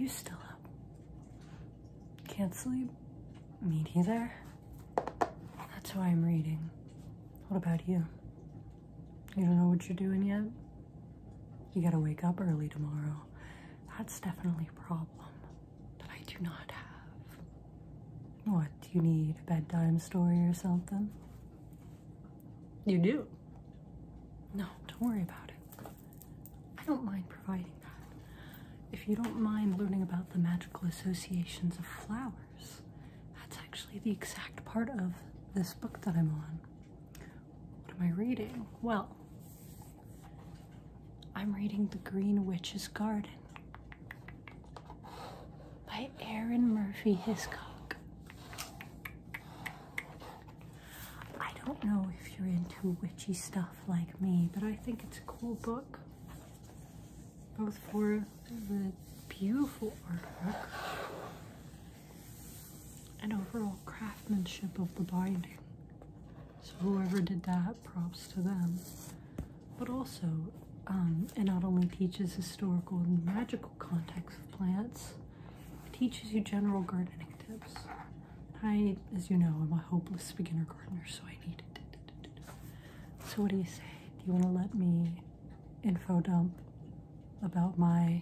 you still up? Can't sleep? Me neither. That's why I'm reading. What about you? You don't know what you're doing yet? You gotta wake up early tomorrow. That's definitely a problem that I do not have. What, do you need a bedtime story or something? You do? No, don't worry about it. I don't mind providing that. If you don't mind learning about the magical associations of flowers, that's actually the exact part of this book that I'm on. What am I reading? Well, I'm reading The Green Witch's Garden by Erin Murphy Hiscock. I don't know if you're into witchy stuff like me, but I think it's a cool book. Both for the beautiful artwork and overall craftsmanship of the binding. So whoever did that, props to them. But also, it not only teaches historical and magical context of plants, it teaches you general gardening tips. I, as you know, I'm a hopeless beginner gardener, so I need it. So what do you say? Do you want to let me info dump about my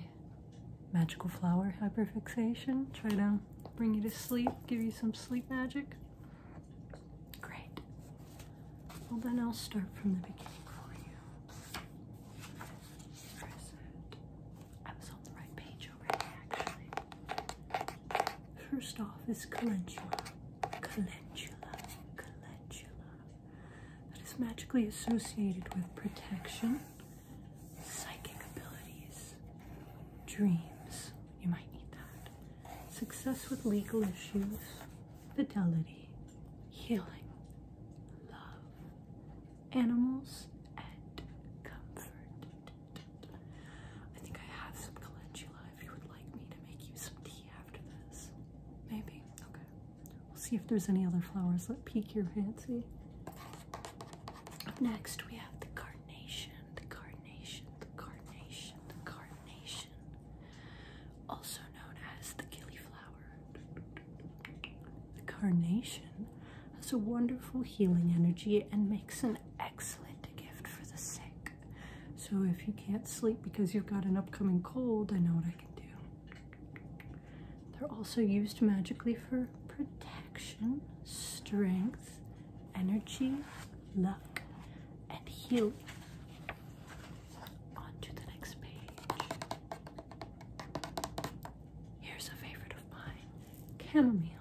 magical flower hyperfixation? Try to bring you to sleep, give you some sleep magic? Great. Well, then I'll start from the beginning for you. I was on the right page already, actually. First off is calendula. Calendula. That is magically associated with protection, psychic abilities, dreams. You might need that. Success with legal issues, fidelity, healing, love, animals, and comfort. I think I have some calendula if you would like me to make you some tea after this. Maybe? Okay. We'll see if there's any other flowers that pique your fancy. Up next, we have the carnation, also known as the gillyflower. The carnation has a wonderful healing energy and makes an excellent gift for the sick. So if you can't sleep because you've got an upcoming cold, I know what I can do. They're also used magically for protection, strength, energy, luck, and healing. On to the next page. Here's a favorite of mine, chamomile.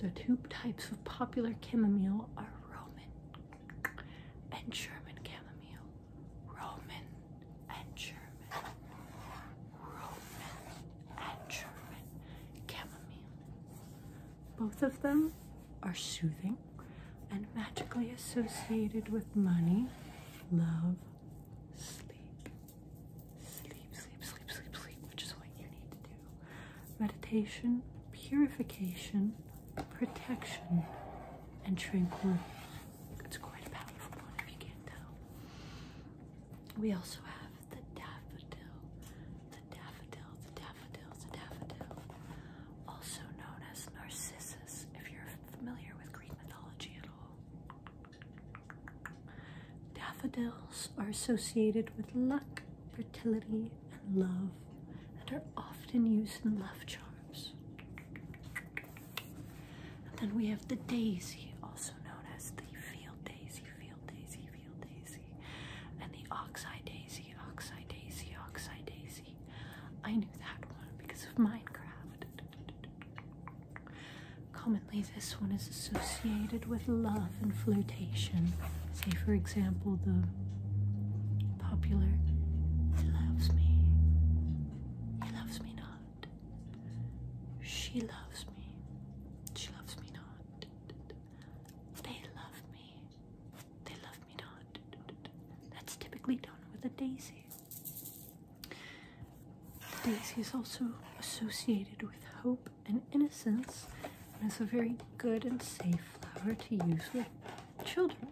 The two types of popular chamomile are Roman and German chamomile. Roman and German. Roman and German chamomile. Both of them are soothing and magically associated with money, love, sleep, which is what you need to do. Meditation, purification, protection, and tranquility. It's quite a powerful one if you can't tell. We also have the daffodil, also known as narcissus, if you're familiar with Greek mythology at all. Daffodils are associated with luck, fertility, and love, and are often used in love charms. And then we have the daisy, also known as the field daisy, and the oxeye daisy. I knew that one because of Minecraft. Commonly, this one is associated with love and flirtation. Say, for example, the popular, he loves me not. She loves me not. They love me not. That's typically done with a daisy. The daisy is also associated with hope and innocence, and is a very good and safe flower to use with children,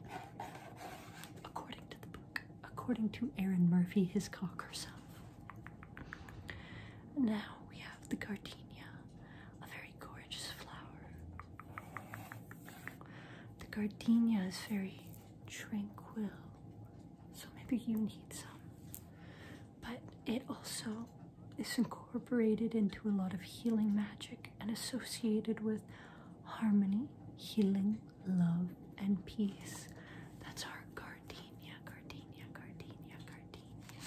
according to the book, according to Erin Murphy Hiscock herself. Now, the gardenia, a very gorgeous flower. The gardenia is very tranquil, so maybe you need some. But it also is incorporated into a lot of healing magic and associated with harmony, healing, love, and peace. That's our gardenia, gardenia, gardenia, gardenia.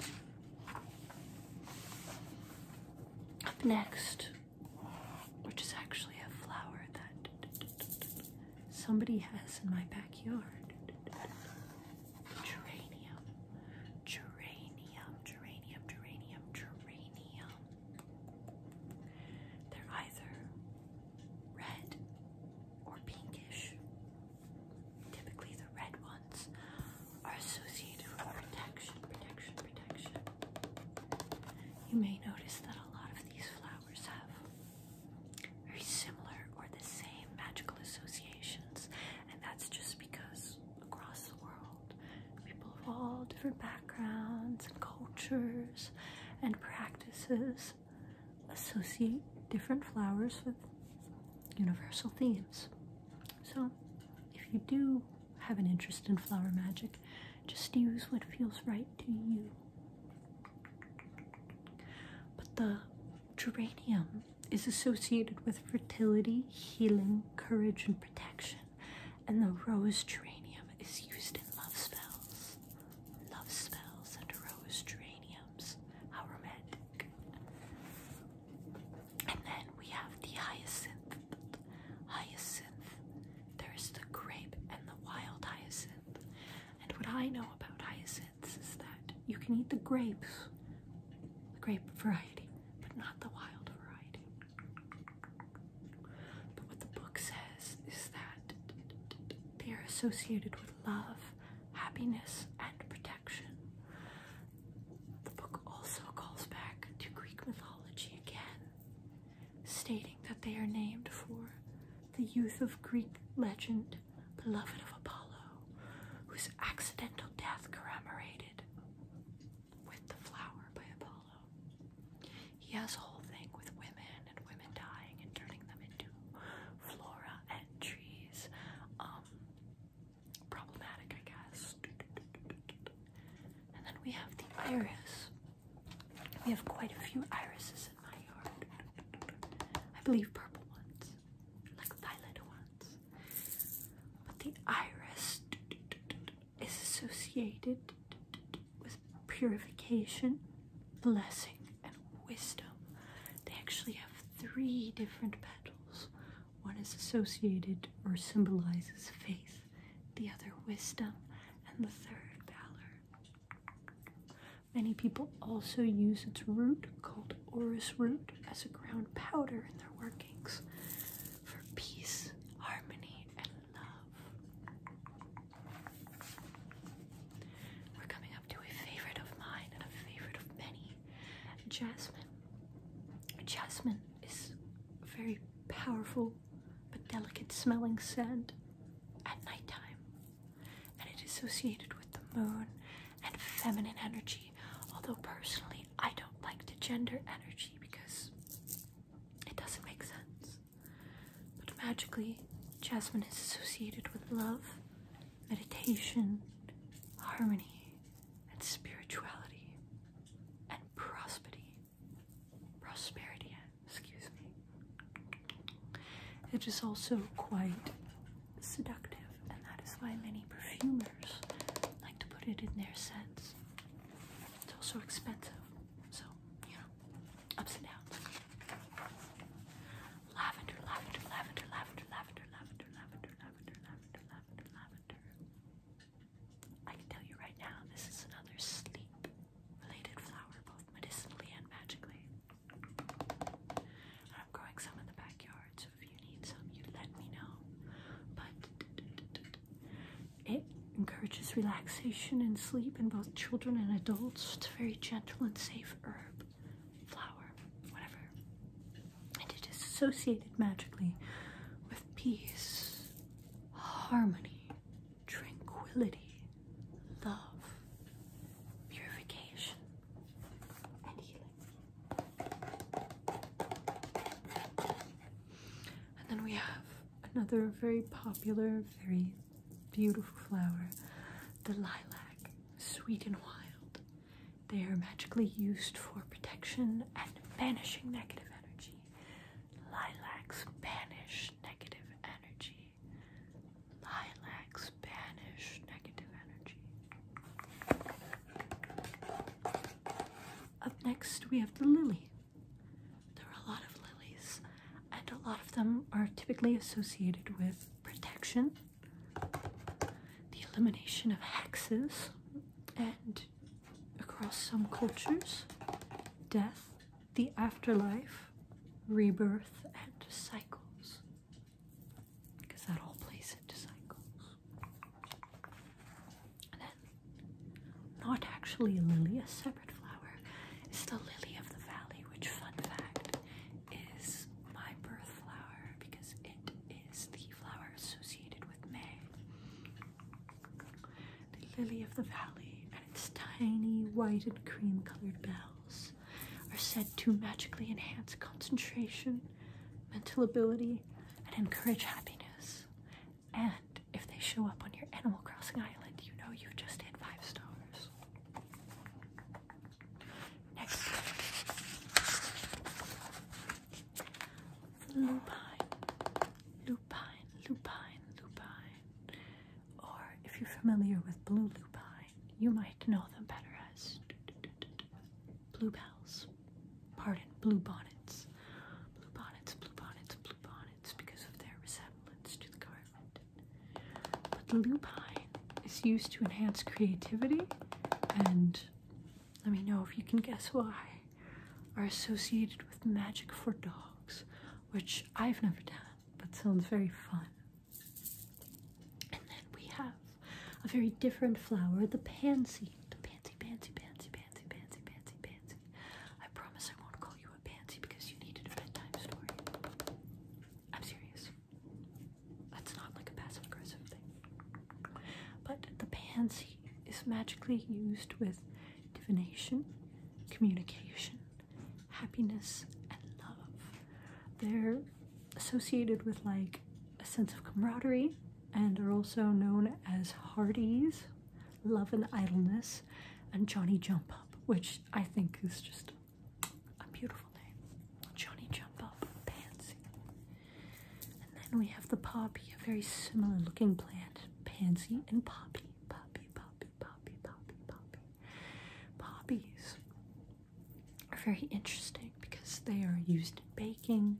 Up next, which is actually a flower that somebody has in my backyard. Geranium, geranium, geranium, geranium, geranium. They're either red or pinkish. Typically the red ones are associated with protection, protection, protection. You may notice that a lot of these flowers have very similar or the same magical associations, and that's just because across the world, people of all different backgrounds and cultures and practices associate different flowers with universal themes. So if you do have an interest in flower magic, just use what feels right to you. But the geranium is associated with fertility, healing, courage, and protection. And the rose geranium is used in love spells. Love spells and rose geraniums. How romantic. And then we have the hyacinth. Hyacinth. There's the grape and the wild hyacinth. And what I know about hyacinths is that you can eat the grapes, the grape variety, but not the wild variety. But what the book says is that they are associated with love, happiness, and protection. The book also calls back to Greek mythology again, stating that they are named for the youth of Greek legend, beloved of Apollo, whose accidental death commemorated with the flower by Apollo. He has a whole thing with women and women dying and turning them into flora and trees. Problematic, I guess. And then we have the iris. We have quite a few irises in my yard. I believe purple ones, like violet ones. But the iris is associated with purification, blessing, and wisdom. They actually have 3 different petals. One is associated or symbolizes faith, the other wisdom, and the third valor. Many people also use its root, called orris root, as a ground powder in their workings for peace, harmony, and love. We're coming up to a favorite of mine and a favorite of many, jasmine. Jasmine is a very powerful but delicate smelling scent at nighttime, and it is associated with the moon and feminine energy, although personally I don't like to gender energy because it doesn't make sense. But magically, jasmine is associated with love, meditation, harmony, and spirituality, and prosperity, excuse me. It is also quite seductive, and that is why many perfumers like to put it in their scents. It's also expensive, so, you know, ups and downs. Lavender, lavender, lavender, lavender, lavender, lavender, lavender, lavender, lavender, lavender, lavender. I can tell you right now, this is another sleep-related flower, both medicinally and magically. And I'm growing some in the backyard, so if you need some, you let me know. But it encourages relaxation and sleep in both children and adults. It's a very gentle and safe herb, flower, whatever. And it is associated magically with peace, harmony, tranquility, love, purification, and healing. have another very popular, very beautiful flower, the lilac, sweet and wild. They are magically used for protection and banishing negative energy. Lilacs banish negative energy. Lilacs banish negative energy. Up next, we have the lily. There are a lot of lilies, and a lot of them are typically associated with protection, the elimination of hexes, and across some cultures, death, the afterlife, rebirth, and cycles. Because that all plays into cycles. And then, not actually a lily, a separate flower, is the lily of the valley, which, fun fact, is my birth flower because it is the flower associated with May. The lily of the valley and its tiny white and cream colored bells are said to magically enhance concentration, mental ability, and encourage happiness. And if they show up on your Animal Crossing island, you know you've just hit 5 stars. Next, the lupine. Lupine, lupine, lupine. Or if you're familiar with blue lupine, you might know them better as bluebells. Pardon, bluebonnets. Bluebonnets, bluebonnets, bluebonnets, because of their resemblance to the garland. But the lupine is used to enhance creativity, and let me know if you can guess why, are associated with magic for dogs, which I've never done, but sounds very fun. And then we have a very different flower, the pansy. The pansy, pansy, pansy, pansy, pansy, pansy, pansy. I promise I won't call you a pansy because you needed a bedtime story. I'm serious. That's not like a passive-aggressive thing. But the pansy is magically used with divination, communication, happiness, and love. They're associated with like a sense of camaraderie and are also known as Hearties, Love and Idleness, and Johnny Jump Up, which I think is just a beautiful name. Johnny Jump Up, pansy. And then we have the poppy, a very similar looking plant, pansy and poppy. Poppy, poppy, poppy, poppy, poppy. Poppies are very interesting because they are used in baking,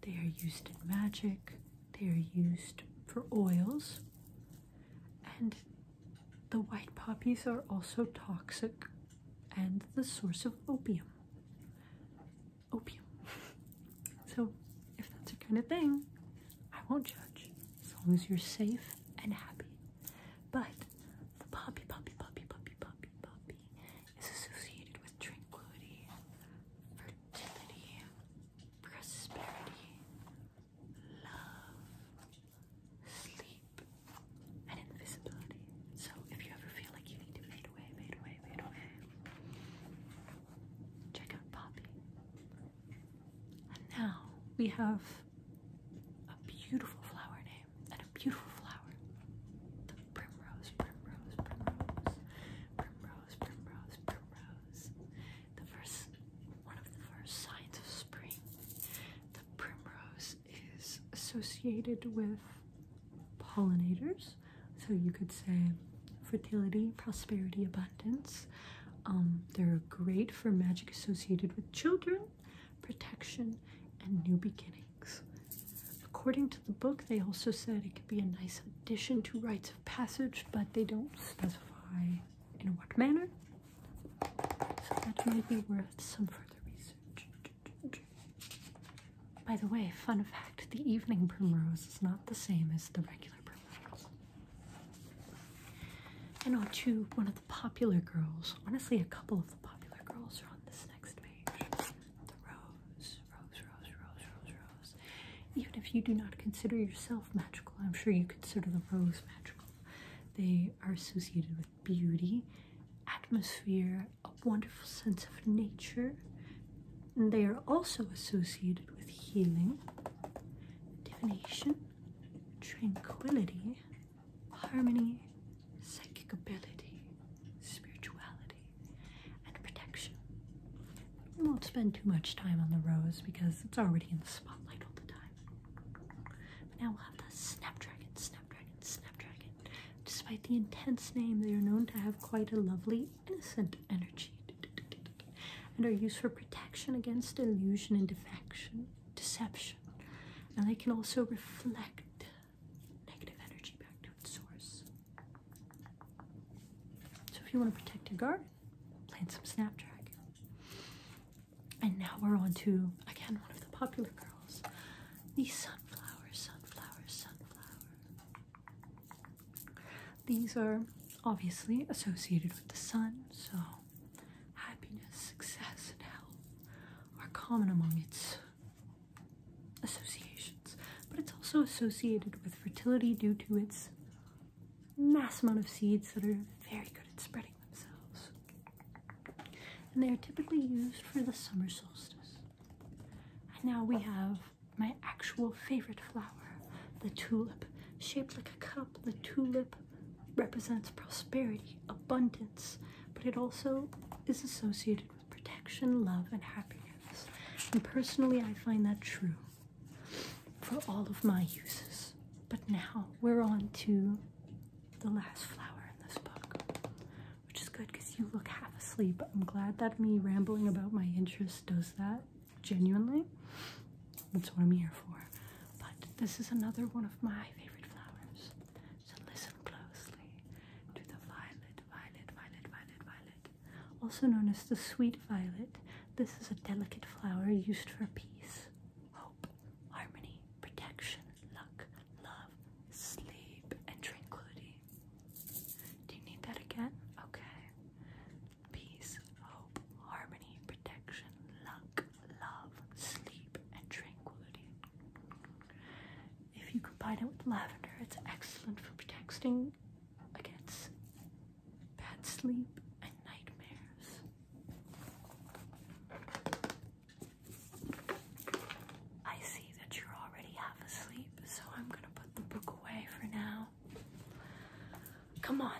they are used in magic, they are used for oils, and the white poppies are also toxic and the source of opium. Opium. So if that's your kind of thing, I won't judge as long as you're safe and happy. But the poppy, poppy, poppy, poppy, poppy, poppy is associated with tranquility, fertility, prosperity, love, sleep, and invisibility. So if you ever feel like you need to fade away, fade away, fade away, check out poppy. And now we have a beautiful flower name and a beautiful flower. The primrose, primrose, primrose, primrose, primrose, primrose. One of the first signs of spring. The primrose is associated with pollinators, so you could say fertility, prosperity, abundance. They're great for magic associated with children, protection, and new beginnings. According to the book, they also said it could be a nice addition to rites of passage, but they don't specify in what manner. So that might be worth some further research. By the way, fun fact, the evening primrose is not the same as the regular primrose. And on to one of the popular girls. Honestly, a couple of the popular girls are on this next page. The rose, rose, rose, rose, rose, rose. Even if you do not consider yourself magical, I'm sure you consider the rose magical. They are associated with beauty, atmosphere, a wonderful sense of nature. And they are also associated with healing, divination, tranquility, harmony, psychic ability, spirituality, and protection. We won't spend too much time on the rose because it's already in the spotlight all the time. But now we'll have the snapdragon, snapdragon, snapdragon. Despite the intense name, they are known to have quite a lovely, innocent energy, and are used for protection against illusion and deception. And they can also reflect negative energy back to its source. So if you want to protect your garden, plant some snapdragon. And now we're on to, again, one of the popular girls, the sunflower, sunflower, sunflower. These are obviously associated with the sun, so happiness, success, and health are common among its associations. But it's also associated with fertility due to its mass amount of seeds that are very good at spreading themselves. And they are typically used for the summer solstice. And now we have my actual favorite flower, the tulip. Shaped like a cup, the tulip represents prosperity, abundance, but it also is associated with protection, love, and happiness. And personally, I find that true for all of my uses. But now we're on to the last flower in this book, which is good because you look half asleep. I'm glad that me rambling about my interests does that, genuinely. That's what I'm here for. But this is another one of my favorite flowers. So listen closely to the violet, violet, violet, violet, violet. Also known as the sweet violet, this is a delicate flower used for peace, hope, harmony, protection, luck, love, sleep, and tranquility. Do you need that again? Okay. Peace, hope, harmony, protection, luck, love, sleep, and tranquility. If you combine it with lavender, it's excellent for protecting against bad sleep and nightmares. I see that you're already half asleep, so I'm gonna put the book away for now. Come on,